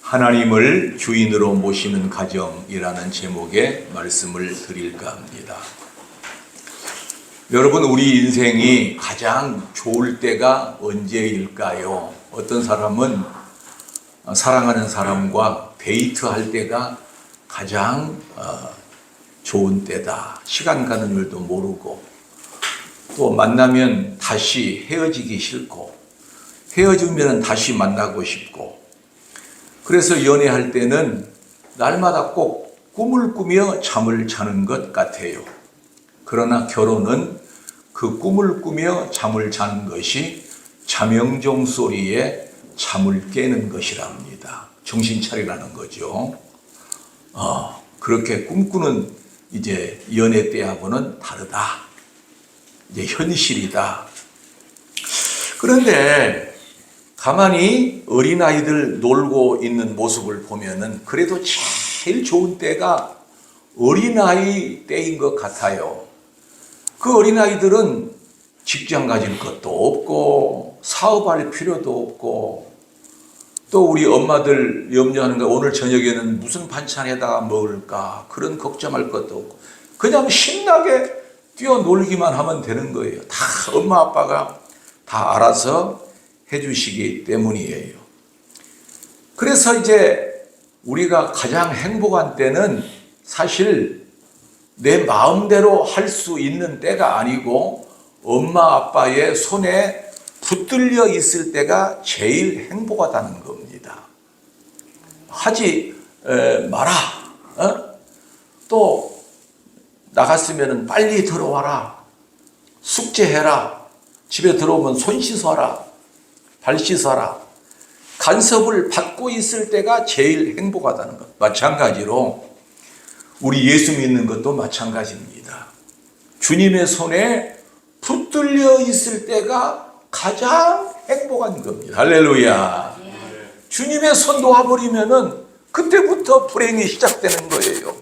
하나님을 주인으로 모시는 가정이라는 제목의 말씀을 드릴까 합니다. 여러분, 우리 인생이 가장 좋을 때가 언제일까요? 어떤 사람은 사랑하는 사람과 데이트할 때가 가장 좋은 때다. 시간 가는 줄도 모르고, 또 만나면 다시 헤어지기 싫고, 헤어지면 다시 만나고 싶고, 그래서 연애할 때는 날마다 꼭 꿈을 꾸며 잠을 자는 것 같아요. 그러나 결혼은 그 꿈을 꾸며 잠을 자는 것이 자명종 소리에 잠을 깨는 것이랍니다. 정신 차리라는 거죠. 그렇게 꿈꾸는 이제 연애 때하고는 다르다. 이제 현실이다. 그런데 가만히 어린아이들 놀고 있는 모습을 보면은 그래도 제일 좋은 때가 어린아이 때인 것 같아요. 그 어린아이들은 직장 가질 것도 없고 사업할 필요도 없고, 또 우리 엄마들 염려하는 거, 오늘 저녁에는 무슨 반찬에다가 먹을까, 그런 걱정할 것도 없고 그냥 신나게 뛰어놀기만 하면 되는 거예요. 다 엄마 아빠가 다 알아서 해주시기 때문이에요. 그래서 이제 우리가 가장 행복한 때는 사실 내 마음대로 할 수 있는 때가 아니고 엄마 아빠의 손에 붙들려 있을 때가 제일 행복하다는 겁니다. 하지 마라. 또 나갔으면 빨리 들어와라. 숙제해라. 집에 들어오면 손 씻어라. 발 씻어라. 간섭을 받고 있을 때가 제일 행복하다는 것. 마찬가지로 우리 예수 믿는 것도 마찬가지입니다. 주님의 손에 붙들려 있을 때가 가장 행복한 겁니다. 할렐루야. 주님의 손 놓아버리면은 그때부터 불행이 시작되는 거예요.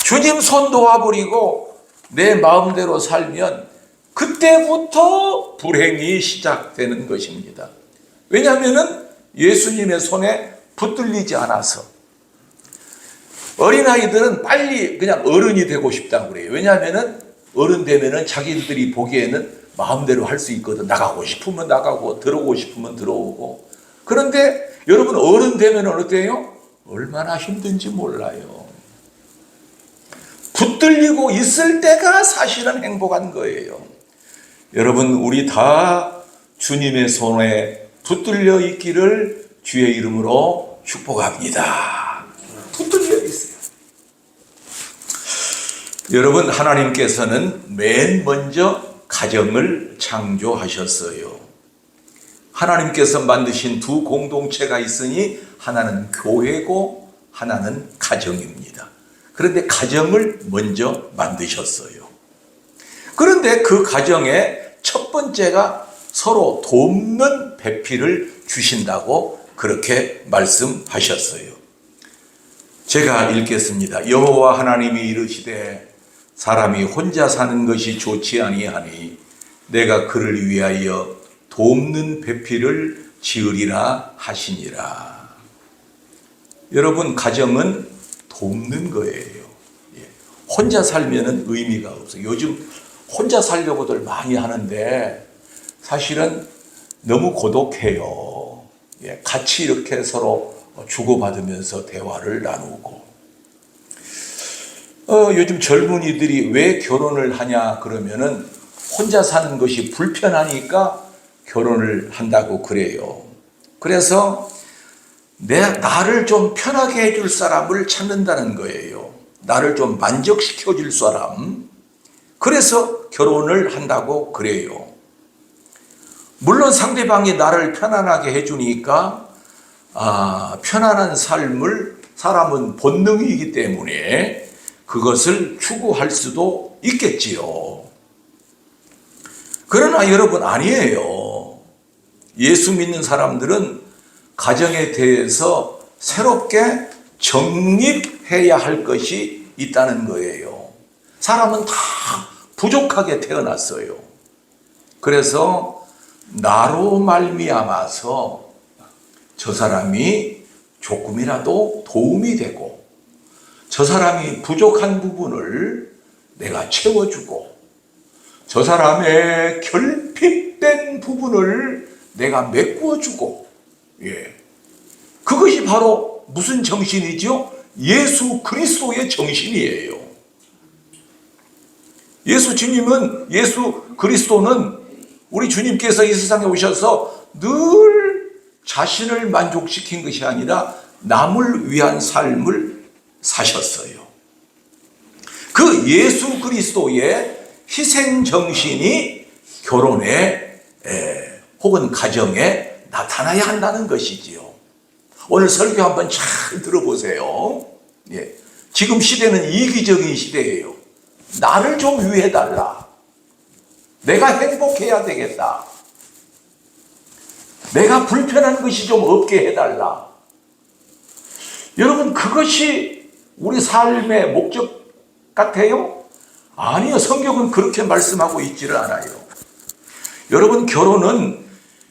주님 손 놓아버리고 내 마음대로 살면 그때부터 불행이 시작되는 것입니다. 왜냐하면 예수님의 손에 붙들리지 않아서. 어린아이들은 빨리 그냥 어른이 되고 싶다고 그래요. 왜냐하면 어른 되면 자기들이 보기에는 마음대로 할 수 있거든. 나가고 싶으면 나가고 들어오고 싶으면 들어오고. 그런데 여러분, 어른 되면 어때요? 얼마나 힘든지 몰라요. 붙들리고 있을 때가 사실은 행복한 거예요. 여러분, 우리 다 주님의 손에 붙들려 있기를 주의 이름으로 축복합니다. 붙들려 있어요. 여러분, 하나님께서는 맨 먼저 가정을 창조하셨어요. 하나님께서 만드신 두 공동체가 있으니 하나는 교회고 하나는 가정입니다. 그런데 가정을 먼저 만드셨어요. 그런데 그 가정의 첫 번째가 서로 돕는 배필을 주신다고 그렇게 말씀하셨어요. 제가 읽겠습니다. 여호와 하나님이 이르시되 사람이 혼자 사는 것이 좋지 아니하니 내가 그를 위하여 돕는 배필을 지으리라 하시니라. 여러분, 가정은 돕는 거예요. 혼자 살면은 의미가 없어요. 요즘 혼자 살려고들 많이 하는데 사실은 너무 고독해요. 같이 이렇게 서로 주고받으면서 대화를 나누고. 요즘 젊은이들이 왜 결혼을 하냐 그러면은 혼자 사는 것이 불편하니까 결혼을 한다고 그래요. 그래서 나를 좀 편하게 해줄 사람을 찾는다는 거예요. 나를 좀 만족시켜 줄 사람. 그래서 결혼을 한다고 그래요. 물론 상대방이 나를 편안하게 해주니까 편안한 삶을 사람은 본능이기 때문에 그것을 추구할 수도 있겠지요. 그러나 여러분, 아니에요. 예수 믿는 사람들은 가정에 대해서 새롭게 정립해야 할 것이 있다는 거예요. 사람은 다 부족하게 태어났어요. 그래서 나로 말미암아서 저 사람이 조금이라도 도움이 되고, 저 사람이 부족한 부분을 내가 채워주고, 저 사람의 결핍된 부분을 내가 메꾸어주고, 그것이 바로 무슨 정신이죠? 예수 그리스도의 정신이에요. 예수 그리스도는 우리 주님께서 이 세상에 오셔서 늘 자신을 만족시킨 것이 아니라 남을 위한 삶을 사셨어요. 그 예수 그리스도의 희생 정신이 결혼에 혹은 가정에 나타나야 한다는 것이지요. 오늘 설교 한번 잘 들어보세요. 지금 시대는 이기적인 시대예요. 나를 좀 위해달라. 내가 행복해야 되겠다. 내가 불편한 것이 좀 없게 해달라. 여러분, 그것이 우리 삶의 목적 같아요? 아니요. 성경은 그렇게 말씀하고 있지를 않아요. 여러분, 결혼은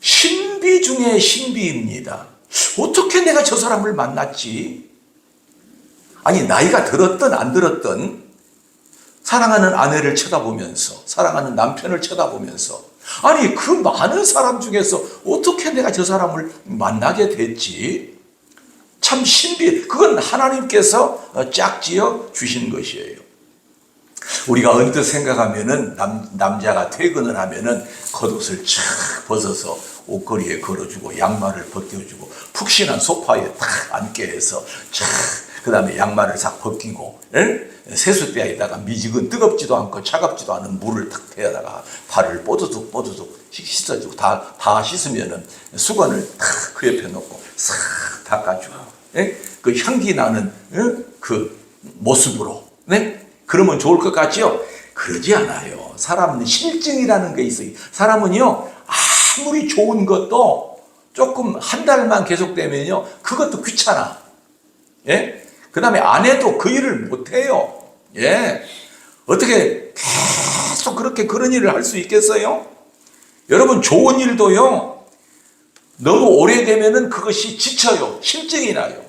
신비 중에 신비입니다. 어떻게 내가 저 사람을 만났지? 아니, 나이가 들었든 안 들었든 사랑하는 아내를 쳐다보면서, 사랑하는 남편을 쳐다보면서, 아니, 그 많은 사람 중에서 어떻게 내가 저 사람을 만나게 됐지? 참 신비, 그건 하나님께서 짝지어 주신 것이에요. 우리가 언뜻 생각하면은 남자가 퇴근을 하면은 겉옷을 쫙 벗어서 옷걸이에 걸어주고 양말을 벗겨주고 푹신한 소파에 탁 앉게 해서 쫙 그 다음에 양말을 싹 벗기고 세숫대에다가 미지근 뜨겁지도 않고 차갑지도 않은 물을 탁 대다가 발을 뽀드득 씻어주고 다 씻으면은 수건을 탁 그 옆에 놓고 싹 닦아주고 그 향기 나는 그 모습으로 그러면 좋을 것 같죠? 그러지 않아요. 사람은 실증이라는 게 있어요. 사람은요, 아무리 좋은 것도 조금 한 달만 계속되면요, 그것도 귀찮아. 그 다음에 아내도 그 일을 못해요. 어떻게 계속 그런 일을 할 수 있겠어요? 여러분, 좋은 일도요, 너무 오래되면은 그것이 지쳐요. 실증이 나요.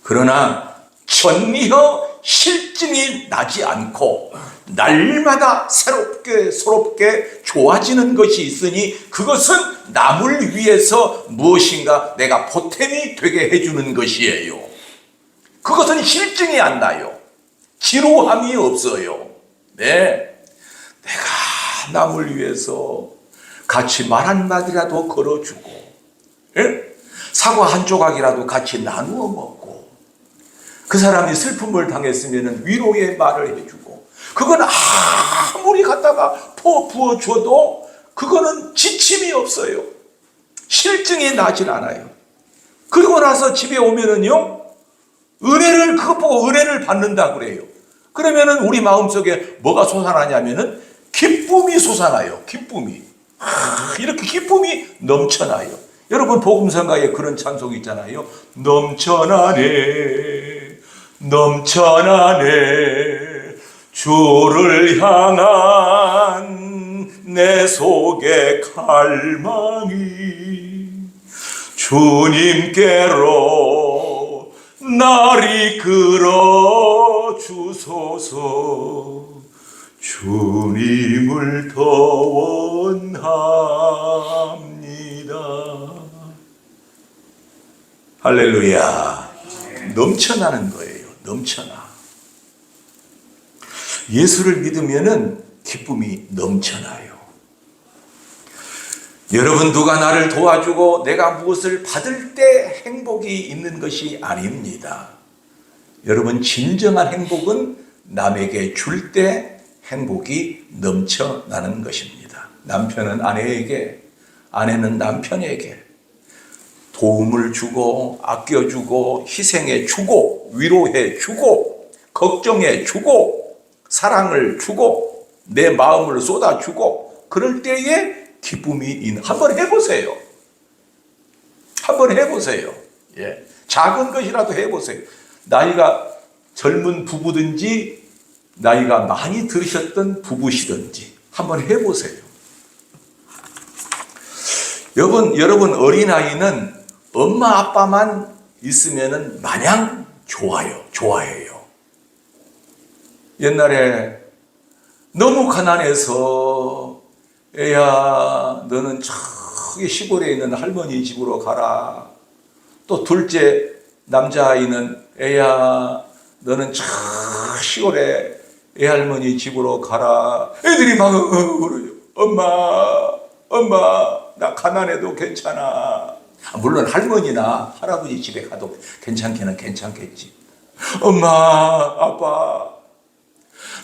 그러나 전혀 실증이 나지 않고 날마다 새롭게 좋아지는 것이 있으니 그것은 남을 위해서 무엇인가 내가 보탬이 되게 해주는 것이에요. 그것은 실증이 안 나요. 지루함이 없어요. 내가 남을 위해서 같이 말 한마디라도 걸어주고 사과 한 조각이라도 같이 나누어 먹고 그 사람이 슬픔을 당했으면 위로의 말을 해주고 그건 아무리 갖다가 부어줘도 그거는 지침이 없어요. 실증이 나질 않아요. 그리고 나서 집에 오면은요, 그것 보고 은혜를 받는다 그래요. 그러면은 우리 마음속에 뭐가 솟아나냐면은 기쁨이 솟아나요. 기쁨이. 이렇게 기쁨이 넘쳐나요. 여러분, 복음성가에 그런 찬송이 있잖아요. 넘쳐나네 주를 향한 내 속의 갈망이 주님께로 날 이끌어 주소서 주님을 더 원합니다. 할렐루야. 넘쳐나는 거예요. 넘쳐나. 예수를 믿으면은 기쁨이 넘쳐나요. 여러분, 누가 나를 도와주고 내가 무엇을 받을 때 행복이 있는 것이 아닙니다. 여러분, 진정한 행복은 남에게 줄 때 행복이 넘쳐나는 것입니다. 남편은 아내에게, 아내는 남편에게 도움을 주고 아껴주고 희생해주고 위로해주고 걱정해주고 사랑을 주고 내 마음을 쏟아주고 그럴 때에 기쁨이 있는. 한번 해보세요. 한번 해보세요. 작은 것이라도 해보세요. 나이가 젊은 부부든지 나이가 많이 들으셨던 부부시든지 한번 해보세요. 여러분 어린아이는 엄마 아빠만 있으면은 마냥 좋아해요. 옛날에 너무 가난해서 애야 너는 저기 시골에 있는 할머니 집으로 가라. 또 둘째 남자아이는 애야 너는 저 시골에 애할머니 집으로 가라. 애들이 막 울어요. 엄마 나 가난해도 괜찮아. 물론 할머니나 할아버지 집에 가도 괜찮기는 괜찮겠지. 엄마 아빠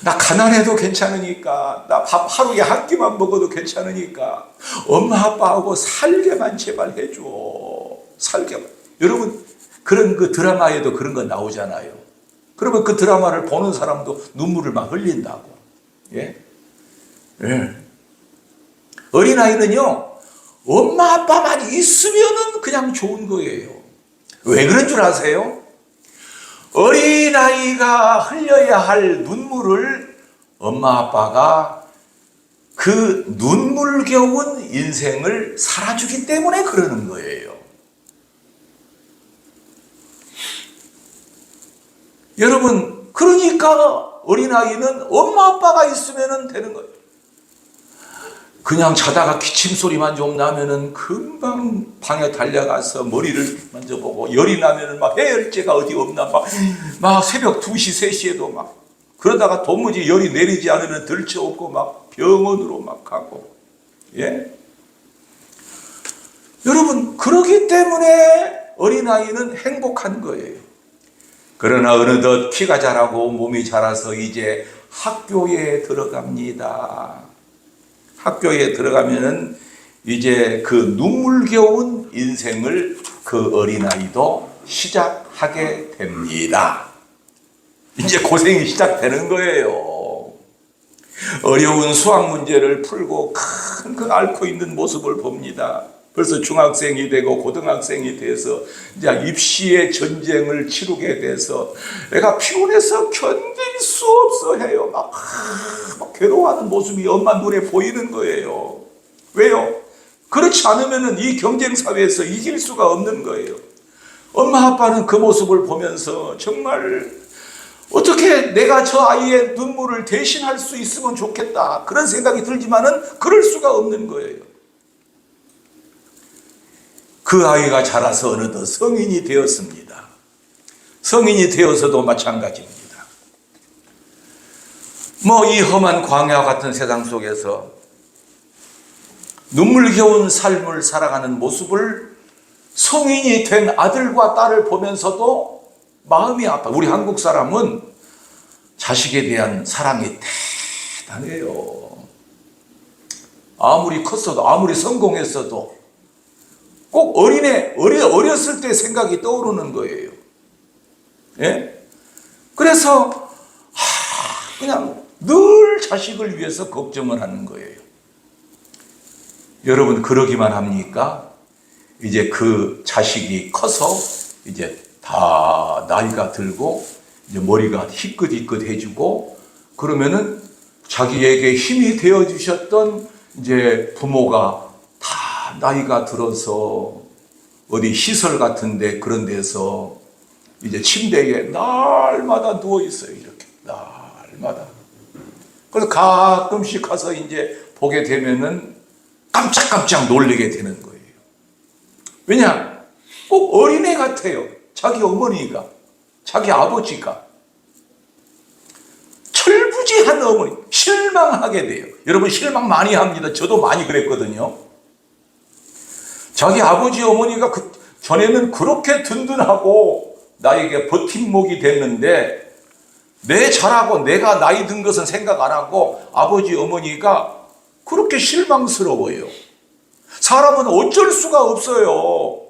나 가난해도 괜찮으니까, 나 밥 하루에 한 끼만 먹어도 괜찮으니까 엄마 아빠하고 살게만 제발 해줘. 살게만. 여러분 그런 그 드라마에도 그런 거 나오잖아요. 그러면 그 드라마를 보는 사람도 눈물을 막 흘린다고. 예? 예. 어린아이는요 엄마 아빠만 있으면은 그냥 좋은 거예요. 왜 그런 줄 아세요? 어린아이가 흘려야 할 눈물을 엄마 아빠가 그 눈물겨운 인생을 살아주기 때문에 그러는 거예요. 여러분 그러니까 어린아이는 엄마 아빠가 있으면 되는 거예요. 그냥 자다가 기침 소리만 좀 나면은 금방 방에 달려가서 머리를 만져보고, 열이 나면은 막 해열제가 어디 없나 막 새벽 2시, 3시에도 막 그러다가 도무지 열이 내리지 않으면 들쳐오고 막 병원으로 막 가고. 예? 여러분 그러기 때문에 어린아이는 행복한 거예요. 그러나 어느덧 키가 자라고 몸이 자라서 이제 학교에 들어갑니다. 학교에 들어가면은 이제 그 눈물겨운 인생을 그 어린아이도 시작하게 됩니다. 이제 고생이 시작되는 거예요. 어려운 수학 문제를 풀고 큰 거 앓고 있는 모습을 봅니다. 벌써 중학생이 되고 고등학생이 돼서 이제 입시의 전쟁을 치르게 돼서 내가 피곤해서 견딜 수 없어 해요. 막 괴로워하는 모습이 엄마 눈에 보이는 거예요. 왜요? 그렇지 않으면 이 경쟁 사회에서 이길 수가 없는 거예요. 엄마 아빠는 그 모습을 보면서 정말 어떻게 내가 저 아이의 눈물을 대신할 수 있으면 좋겠다 그런 생각이 들지만은 그럴 수가 없는 거예요. 그 아이가 자라서 어느덧 성인이 되었습니다. 성인이 되어서도 마찬가지입니다. 이 험한 광야 같은 세상 속에서 눈물겨운 삶을 살아가는 모습을 성인이 된 아들과 딸을 보면서도 마음이 아파. 우리 한국 사람은 자식에 대한 사랑이 대단해요. 아무리 컸어도 아무리 성공했어도 꼭 어렸을 때 생각이 떠오르는 거예요. 예? 그래서 그냥 늘 자식을 위해서 걱정을 하는 거예요. 여러분 그러기만 합니까? 이제 그 자식이 커서 이제 다 나이가 들고 이제 머리가 희끗희끗해지고 그러면은 자기에게 힘이 되어 주셨던 이제 부모가 다 나이가 들어서 어디 시설 같은데 그런 데서 이제 침대에 날마다 누워 있어요. 이렇게 날마다. 그래서 가끔씩 가서 이제 보게 되면은 깜짝깜짝 놀라게 되는 거예요. 왜냐? 꼭 어린애 같아요. 자기 어머니가, 자기 아버지가. 철부지한 어머니, 실망하게 돼요. 여러분 실망 많이 합니다. 저도 많이 그랬거든요. 자기 아버지 어머니가 전에는 그렇게 든든하고 나에게 버팀목이 됐는데 내 잘하고 내가 나이 든 것은 생각 안 하고 아버지 어머니가 그렇게 실망스러워요. 사람은 어쩔 수가 없어요.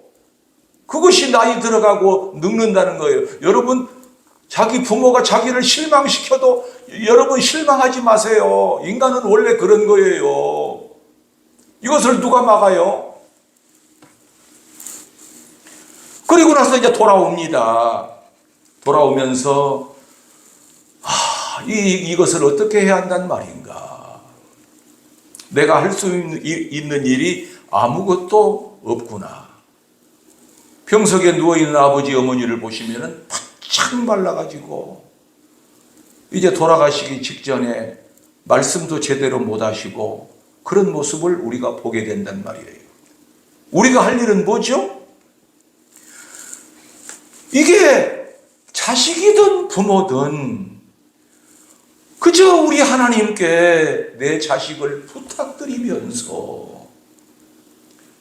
그것이 나이 들어가고 늙는다는 거예요. 여러분 자기 부모가 자기를 실망시켜도 여러분 실망하지 마세요. 인간은 원래 그런 거예요. 이것을 누가 막아요? 그리고 나서 이제 돌아옵니다. 돌아오면서 이것을 어떻게 해야 한단 말인가? 내가 할 수 있는 일이 아무것도 없구나. 병석에 누워있는 아버지 어머니를 보시면은 바짝 말라가지고 이제 돌아가시기 직전에 말씀도 제대로 못 하시고 그런 모습을 우리가 보게 된단 말이에요. 우리가 할 일은 뭐죠? 이게 자식이든 부모든 그저 우리 하나님께 내 자식을 부탁드리면서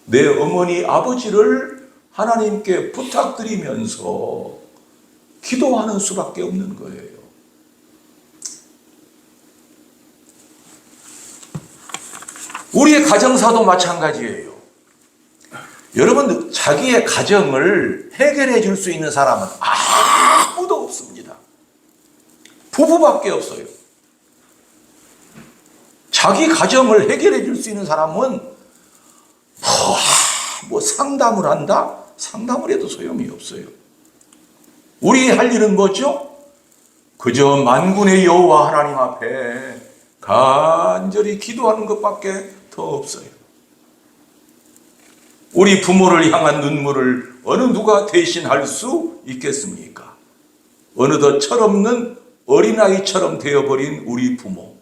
내 어머니 아버지를 하나님께 부탁드리면서 기도하는 수밖에 없는 거예요. 우리의 가정사도 마찬가지예요. 여러분, 자기의 가정을 해결해 줄 수 있는 사람은 아무도 없습니다. 부부밖에 없어요. 자기 가정을 해결해 줄 수 있는 사람은 뭐 상담을 한다? 상담을 해도 소용이 없어요. 우리 할 일은 뭐죠? 그저 만군의 여호와 하나님 앞에 간절히 기도하는 것밖에 더 없어요. 우리 부모를 향한 눈물을 어느 누가 대신할 수 있겠습니까? 어느덧 철없는 어린아이처럼 되어버린 우리 부모,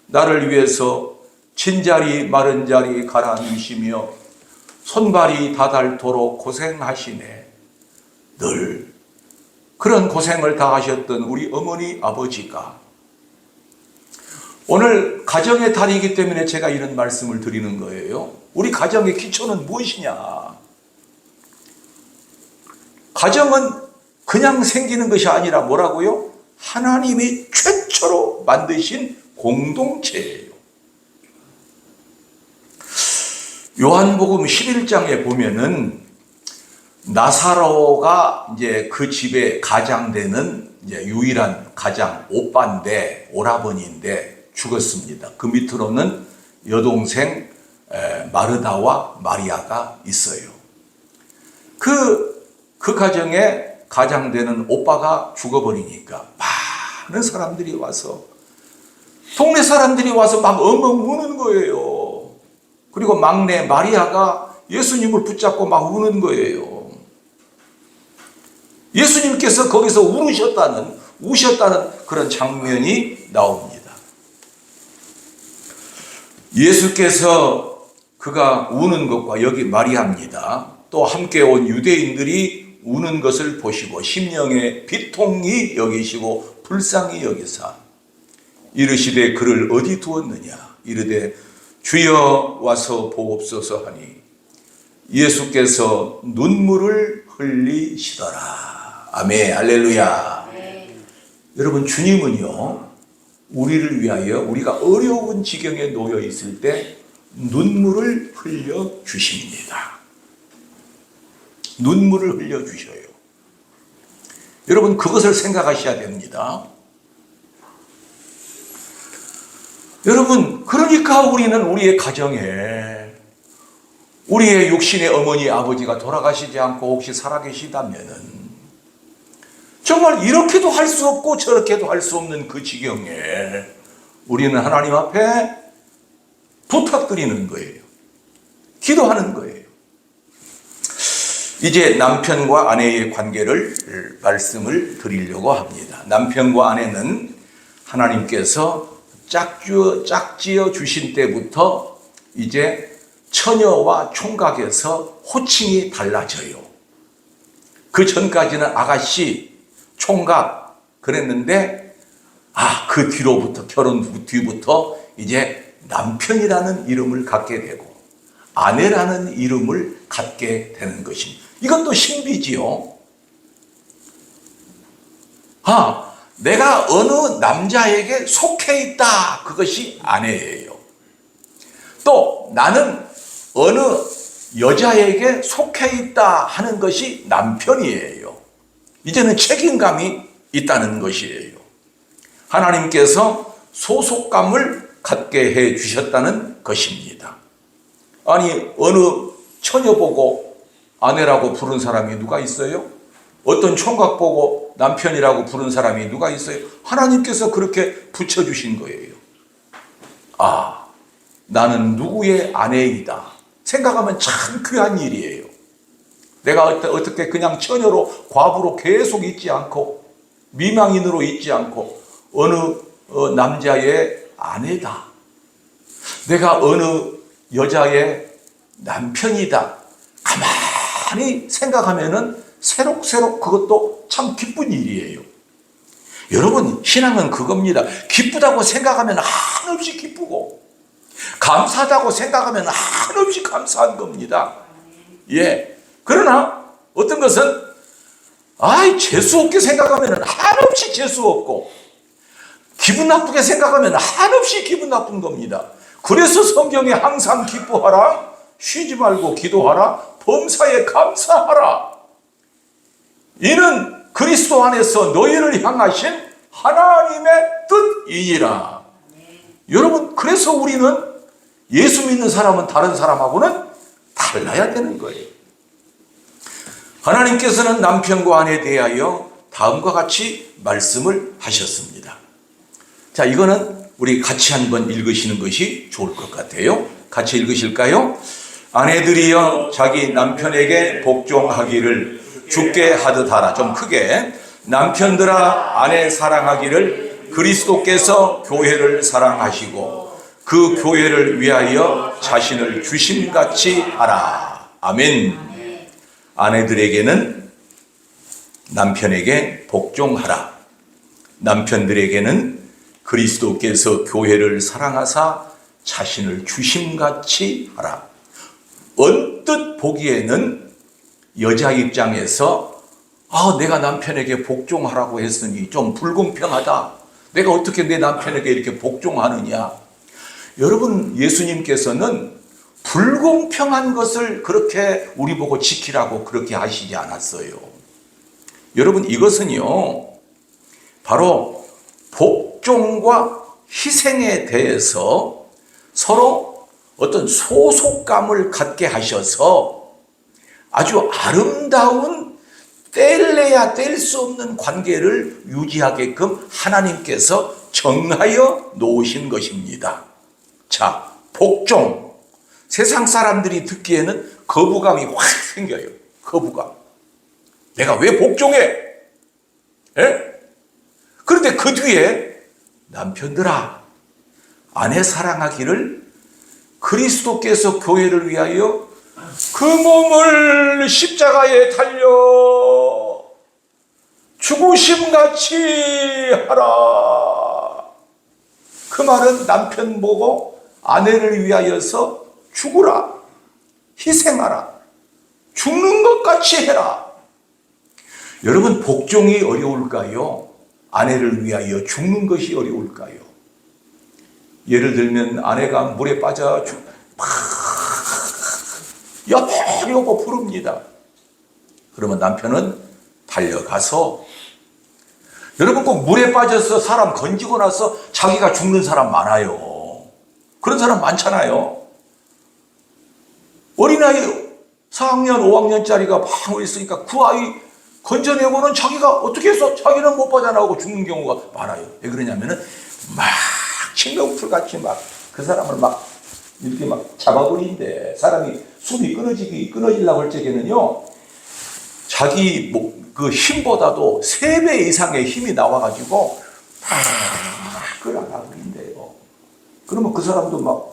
나를 위해서 친자리 마른 자리 갈아 누시며 손발이 다 닳도록 고생하시네. 늘 그런 고생을 다 하셨던 우리 어머니 아버지가 오늘 가정의 달이기 때문에 제가 이런 말씀을 드리는 거예요. 우리 가정의 기초는 무엇이냐? 가정은 그냥 생기는 것이 아니라 뭐라고요? 하나님이 최초로 만드신 공동체예요. 요한복음 11장에 보면은 나사로가 이제 그 집에 가장되는 이제 유일한 가장 오빠인데 오라버니인데 죽었습니다. 그 밑으로는 여동생 마르다와 마리아가 있어요. 그 가정에 가장되는 오빠가 죽어버리니까 많은 사람들이 와서 동네 사람들이 와서 막 엉엉 우는 거예요. 그리고 막내 마리아가 예수님을 붙잡고 막 우는 거예요. 예수님께서 거기서 우셨다는 그런 장면이 나옵니다. 예수께서 그가 우는 것과 여기 마리아입니다. 또 함께 온 유대인들이 우는 것을 보시고 심령에 비통히 여기시고 불쌍히 여기사 이르시되 그를 어디 두었느냐 이르되 주여 와서 보옵소서 하니 예수께서 눈물을 흘리시더라. 아멘. 할렐루야. 여러분, 주님은요 우리를 위하여 우리가 어려운 지경에 놓여 있을 때 눈물을 흘려 주십니다. 눈물을 흘려 주셔요. 여러분, 그것을 생각하셔야 됩니다. 여러분, 그러니까 우리는 우리의 가정에 우리의 육신의 어머니 아버지가 돌아가시지 않고 혹시 살아계시다면은 정말 이렇게도 할 수 없고 저렇게도 할 수 없는 그 지경에 우리는 하나님 앞에 부탁드리는 거예요. 기도하는 거예요. 이제 남편과 아내의 관계를 말씀을 드리려고 합니다. 남편과 아내는 하나님께서 짝지어 주신 때부터 이제 처녀와 총각에서 호칭이 달라져요. 그 전까지는 아가씨, 총각 그랬는데 그 뒤로부터 결혼 뒤부터 이제 남편이라는 이름을 갖게 되고 아내라는 이름을 갖게 되는 것입니다. 이것도 신비지요. 내가 어느 남자에게 속해 있다. 그것이 아내예요. 또 나는 어느 여자에게 속해 있다 하는 것이 남편이에요. 이제는 책임감이 있다는 것이에요. 하나님께서 소속감을 갖게 해 주셨다는 것입니다. 아니, 어느 처녀 보고 아내라고 부른 사람이 누가 있어요? 어떤 총각 보고 남편이라고 부른 사람이 누가 있어요? 하나님께서 그렇게 붙여주신 거예요. 나는 누구의 아내이다 생각하면 참 귀한 일이에요. 내가 어떻게 그냥 처녀로 과부로 계속 있지 않고 미망인으로 있지 않고 어느 남자의 아내다. 내가 어느 여자의 남편이다. 가만히 생각하면은 새록새록 그것도 참 기쁜 일이에요. 여러분, 신앙은 그겁니다. 기쁘다고 생각하면 한없이 기쁘고 감사하다고 생각하면 한없이 감사한 겁니다. 예. 그러나 어떤 것은 재수없게 생각하면 한없이 재수없고 기분 나쁘게 생각하면 한없이 기분 나쁜 겁니다. 그래서 성경에 항상 기뻐하라, 쉬지 말고 기도하라, 범사에 감사하라. 이는 그리스도 안에서 너희를 향하신 하나님의 뜻이니라. 여러분, 그래서 우리는 예수 믿는 사람은 다른 사람하고는 달라야 되는 거예요. 하나님께서는 남편과 아내에 대하여 다음과 같이 말씀을 하셨습니다. 자, 이거는 우리 같이 한번 읽으시는 것이 좋을 것 같아요. 같이 읽으실까요? 아내들이여 자기 남편에게 복종하기를 주께 하듯 하라. 좀 크게. 남편들아 아내 사랑하기를 그리스도께서 교회를 사랑하시고 그 교회를 위하여 자신을 주심같이 하라. 아멘. 아내들에게는 남편에게 복종하라. 남편들에게는 그리스도께서 교회를 사랑하사 자신을 주심같이 하라. 언뜻 보기에는 여자 입장에서 내가 남편에게 복종하라고 했으니 좀 불공평하다. 내가 어떻게 내 남편에게 이렇게 복종하느냐. 여러분, 예수님께서는 불공평한 것을 그렇게 우리 보고 지키라고 그렇게 하시지 않았어요. 여러분, 이것은요, 바로 복종과 희생에 대해서 서로 어떤 소속감을 갖게 하셔서 아주 아름다운 뗄래야 뗄 수 없는 관계를 유지하게끔 하나님께서 정하여 놓으신 것입니다. 자, 복종. 세상 사람들이 듣기에는 거부감이 확 생겨요. 거부감. 내가 왜 복종해? 예? 그런데 그 뒤에 남편들아 아내 사랑하기를 그리스도께서 교회를 위하여 그 몸을 십자가에 달려 죽으심같이 하라. 그 말은 남편 보고 아내를 위하여서 죽으라, 희생하라, 죽는 것 같이 해라. 여러분, 복종이 어려울까요? 아내를 위하여 죽는 것이 어려울까요? 예를 들면 아내가 물에 빠져 여보 부릅니다. 그러면 남편은 달려가서, 여러분 꼭 물에 빠져서 사람 건지고 나서 자기가 죽는 사람 많아요. 그런 사람 많잖아요. 어린아이 4학년, 5학년짜리가 막 있으니까 그 아이 건져내고는 자기가 어떻게 해서 자기는 못 빠져나오고 죽는 경우가 많아요. 왜 그러냐면은 막 칠명풀 같이 막 그 사람을 막 이렇게 막 잡아버린대. 사람이 숨이 끊어지려고 할 적에는요, 자기 그 힘보다도 3배 이상의 힘이 나와가지고 막 끌어나버린대요. 그러면 그 사람도 막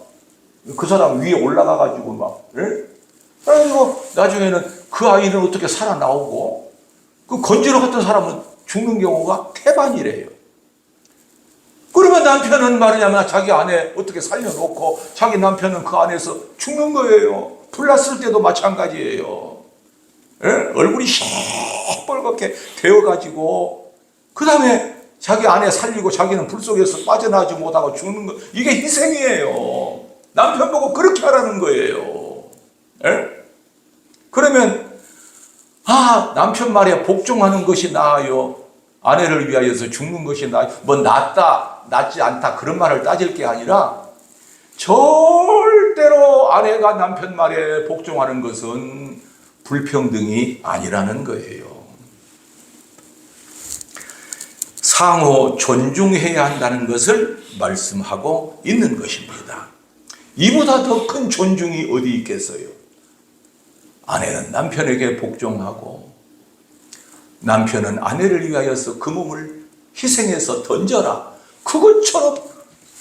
그 사람 위에 올라가가지고 막, 그래가지고 나중에는 그 아이는 어떻게 살아나오고, 그 건지러 갔던 사람은 죽는 경우가 태반이래요. 그러면 남편은 말하자면 자기 아내 어떻게 살려놓고 자기 남편은 그 안에서 죽는 거예요. 불났을 때도 마찬가지예요. 얼굴이 시뻘겋게 되어가지고 그 다음에 자기 아내 살리고 자기는 불 속에서 빠져나오지 못하고 죽는 거, 이게 희생이에요. 남편 보고 그렇게 하라는 거예요. 그러면 남편 말에 복종하는 것이 나아요, 아내를 위하여서 죽는 것이 나아요, 뭐 낫다 낫지 않다 그런 말을 따질 게 아니라 절대로 아내가 남편 말에 복종하는 것은 불평등이 아니라는 거예요. 상호 존중해야 한다는 것을 말씀하고 있는 것입니다. 이보다 더 큰 존중이 어디 있겠어요? 아내는 남편에게 복종하고 남편은 아내를 위하여서 그 몸을 희생해서 던져라. 그것처럼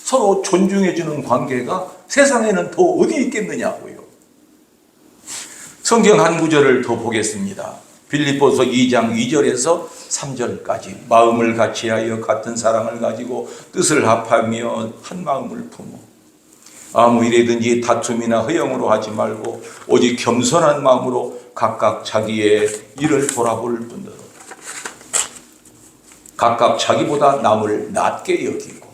서로 존중해주는 관계가 세상에는 더 어디 있겠느냐고요. 성경 한 구절을 더 보겠습니다. 빌립보서 2장 2절에서 3절까지 마음을 같이하여 같은 사랑을 가지고 뜻을 합하며 한 마음을 품어 아무 일이든지 다툼이나 허영으로 하지 말고 오직 겸손한 마음으로 각각 자기의 일을 돌아볼 뿐더러 각각 자기보다 남을 낮게 여기고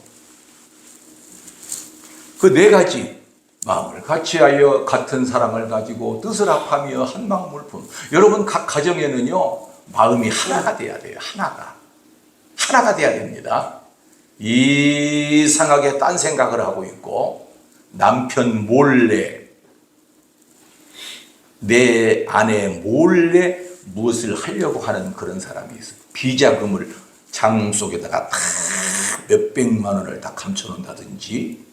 그 네 가지 마음을 같이하여 같은 사랑을 가지고 뜻을 합하며 한 마음을 품. 여러분 각 가정에는요 마음이 하나가 돼야 돼요. 하나가 돼야 됩니다. 이상하게 딴 생각을 하고 있고 남편 몰래 내 아내 몰래 무엇을 하려고 하는 그런 사람이 있어요. 비자금을 장 속에다가 다 몇백만 원을 다 감춰놓는다든지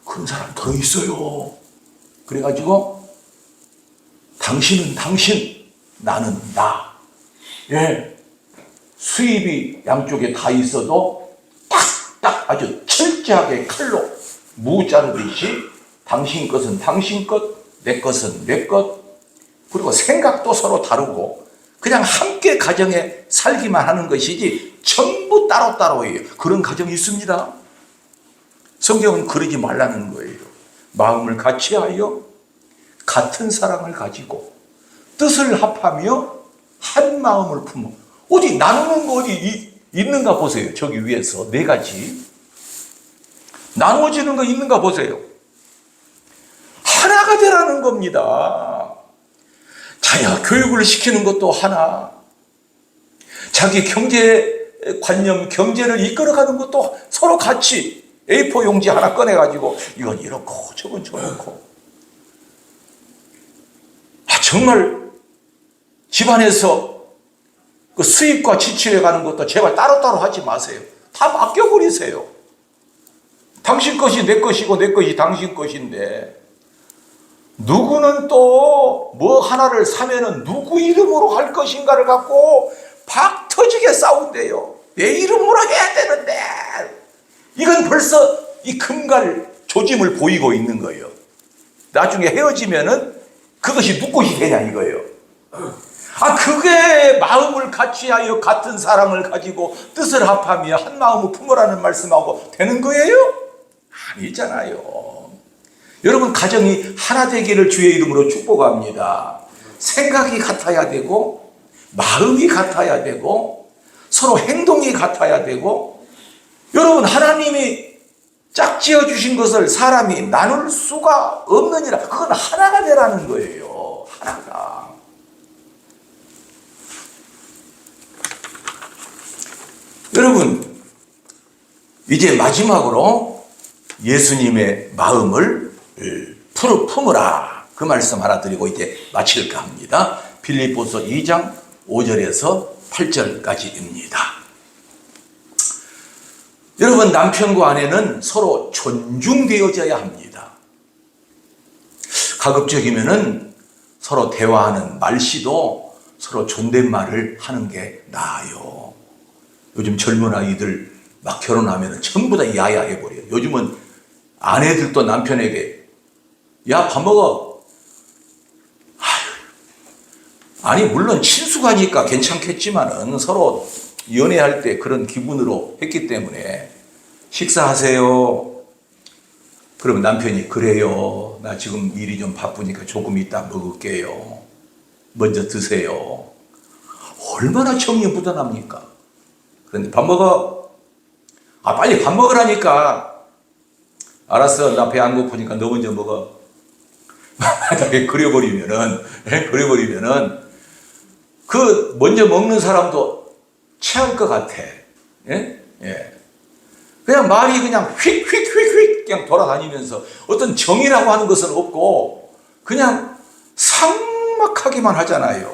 그런 사람 더 있어요. 그래가지고 당신은 당신, 나는 나. 예, 수입이 양쪽에 다 있어도 딱 아주 철저하게 칼로 무 자르듯이 당신 것은 당신 것, 내 것은 내 것. 그리고 생각도 서로 다르고 그냥 함께 가정에 살기만 하는 것이지 전부 따로따로예요. 그런 가정이 있습니다. 성경은 그러지 말라는 거예요. 마음을 같이하여 같은 사랑을 가지고 뜻을 합하며 한 마음을 품어. 어디 나누는 거 어디 있는가 보세요. 저기 위에서 네 가지 나누어지는 거 있는가 보세요. 하나가 되라는 겁니다. 자녀 교육을 시키는 것도 하나, 자기 경제관념, 경제를 이끌어가는 것도 서로 같이 A4 용지 하나 꺼내가지고 이건 이렇고 저건 저렇고. 정말 집안에서 그 수입과 지출해 가는 것도 제발 따로따로 하지 마세요. 다 맡겨버리세요. 당신 것이 내 것이고 내 것이 당신 것인데 누구는 또 뭐 하나를 사면은 누구 이름으로 할 것인가를 갖고 박 터지게 싸운대요. 내 이름으로 해야 되는데 이건 벌써 이 금갈 조짐을 보이고 있는 거예요. 나중에 헤어지면은 그것이 누구 것이 되냐 이거예요. 그게 마음을 같이하여 같은 사랑을 가지고 뜻을 합하며 한 마음을 품으라는 말씀하고 되는 거예요? 아니잖아요. 여러분 가정이 하나 되기를 주의 이름으로 축복합니다. 생각이 같아야 되고 마음이 같아야 되고 서로 행동이 같아야 되고 여러분 하나님이 짝지어 주신 것을 사람이 나눌 수가 없느니라. 그건 하나가 되라는 거예요. 하나가. 여러분 이제 마지막으로 예수님의 마음을 품으라 그 말씀 하나 드리고 이제 마칠까 합니다. 빌립보서 2장 5절에서 8절까지입니다. 여러분 남편과 아내는 서로 존중되어져야 합니다. 가급적이면은 서로 대화하는 말씨도 서로 존댓말을 하는 게 나아요. 요즘 젊은 아이들 막 결혼하면 전부 다 야야 해버려요. 요즘은 아내들도 남편에게 야 밥 먹어. 아니 물론 친숙하니까 괜찮겠지만은 서로 연애할 때 그런 기분으로 했기 때문에 식사하세요. 그러면 남편이 그래요. 나 지금 일이 좀 바쁘니까 조금 이따 먹을게요. 먼저 드세요. 얼마나 정이 묻어납니까? 그런데 밥 먹어. 빨리 밥 먹으라니까. 알았어. 나 배 안 고프니까 너 먼저 먹어. 그래버리면은 그 먼저 먹는 사람도 체할 것 같아. 예? 예. 그냥 말이 그냥 휙휙휙휙 그냥 돌아다니면서 어떤 정의라고 하는 것은 없고 그냥 삭막하기만 하잖아요.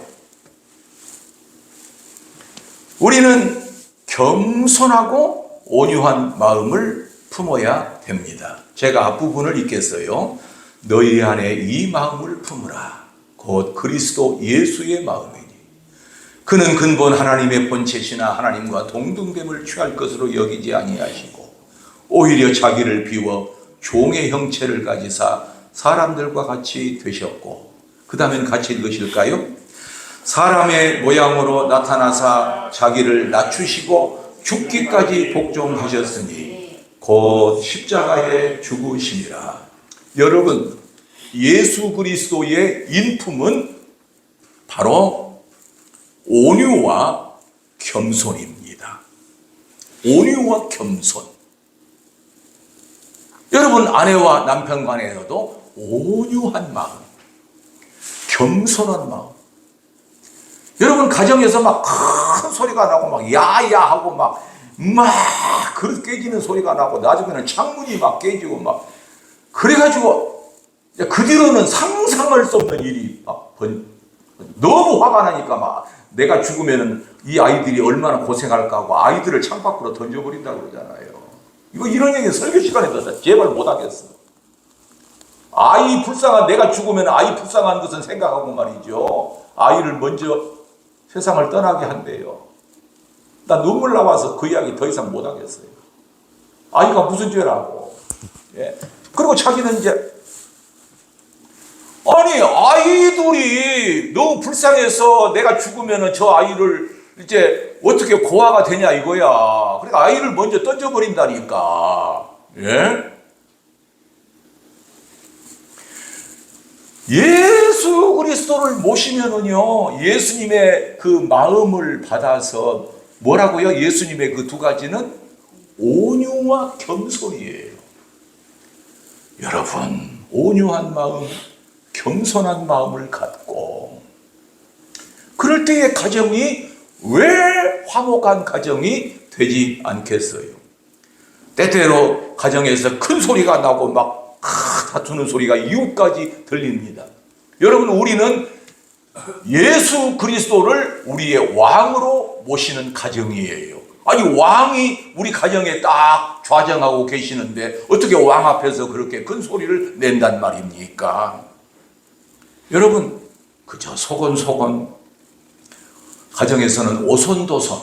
우리는 겸손하고 온유한 마음을 품어야 됩니다. 제가 앞부분을 읽겠어요. 너희 안에 이 마음을 품으라. 곧 그리스도 예수의 마음이니 그는 근본 하나님의 본체시나 하나님과 동등됨을 취할 것으로 여기지 아니하시고 오히려 자기를 비워 종의 형체를 가지사 사람들과 같이 되셨고, 그 다음엔 같이 읽으실까요? 사람의 모양으로 나타나사 자기를 낮추시고 죽기까지 복종하셨으니 곧 십자가에 죽으심이라. 여러분, 예수 그리스도의 인품은 바로 온유와 겸손입니다. 온유와 겸손. 여러분, 아내와 남편 간에서도 온유한 마음, 겸손한 마음. 여러분, 가정에서 막 큰 소리가 나고 막 야야하고 막 그릇 깨지는 소리가 나고 나중에는 창문이 막 깨지고 막 그래가지고 그 뒤로는 상상할 수 없는 일이 막 너무 화가 나니까 막 내가 죽으면은 이 아이들이 얼마나 고생할까 하고 아이들을 창밖으로 던져버린다고 그러잖아요. 이런 얘기 설교 시간에서 제발 못하겠어. 아이 불쌍한, 내가 죽으면 아이 불쌍한 것은 생각하고 말이죠. 아이를 먼저 세상을 떠나게 한대요. 나 눈물 나와서 그 이야기 더 이상 못하겠어요. 아이가 무슨 죄라고. 예. 그리고 자기는 이제, 아니, 아이들이 너무 불쌍해서 내가 죽으면 저 아이를 이제 어떻게 고아가 되냐 이거야. 그러니까 아이를 먼저 던져버린다니까. 예? 예수 그리스도를 모시면은요, 예수님의 그 마음을 받아서 뭐라고요? 예수님의 그 두 가지는 온유와 겸손이에요. 여러분, 온유한 마음, 겸손한 마음을 갖고 그럴 때의 가정이 왜 화목한 가정이 되지 않겠어요? 때때로 가정에서 큰 소리가 나고 막 다투는 소리가 이웃까지 들립니다. 여러분, 우리는 예수 그리스도를 우리의 왕으로 모시는 가정이에요. 아니, 왕이 우리 가정에 딱 좌정하고 계시는데 어떻게 왕 앞에서 그렇게 큰 소리를 낸단 말입니까? 여러분, 그저 소곤소곤 가정에서는 오손도손.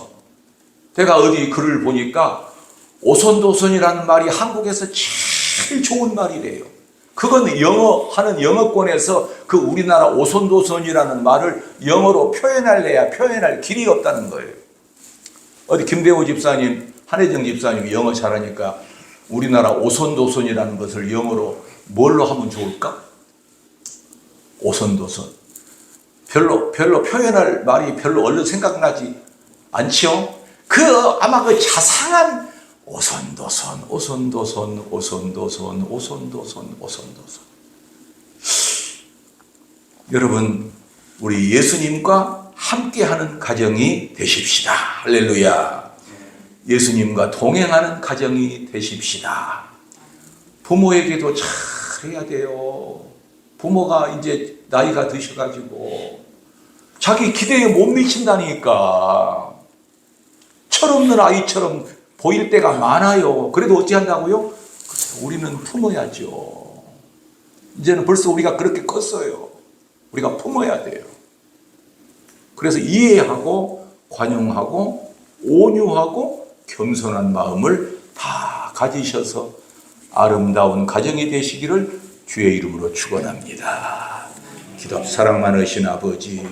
제가 어디 글을 보니까 오손도손이라는 말이 한국에서 제일 좋은 말이래요. 그건 하는 영어권에서 그 우리나라 오손도손이라는 말을 영어로 표현할래야 표현할 길이 없다는 거예요. 어디 김대호 집사님, 한혜정 집사님이 영어 잘하니까 우리나라 오손도손이라는 것을 영어로 뭘로 하면 좋을까? 오손도손. 별로 표현할 말이 별로 얼른 생각나지 않죠? 아마 그 자상한 오손도손. 여러분, 우리 예수님과 함께하는 가정이 되십시다. 할렐루야. 예수님과 동행하는 가정이 되십시다. 부모에게도 잘해야 돼요. 부모가 이제 나이가 드셔가지고 자기 기대에 못 미친다니까. 철없는 아이처럼 보일 때가 많아요. 그래도 어찌 한다고요? 우리는 품어야죠. 이제는 벌써 우리가 그렇게 컸어요. 우리가 품어야 돼요. 그래서 이해하고 관용하고 온유하고 겸손한 마음을 다 가지셔서 아름다운 가정이 되시기를 주의 이름으로 축원합니다. 기도. 사랑 많으신 아버지,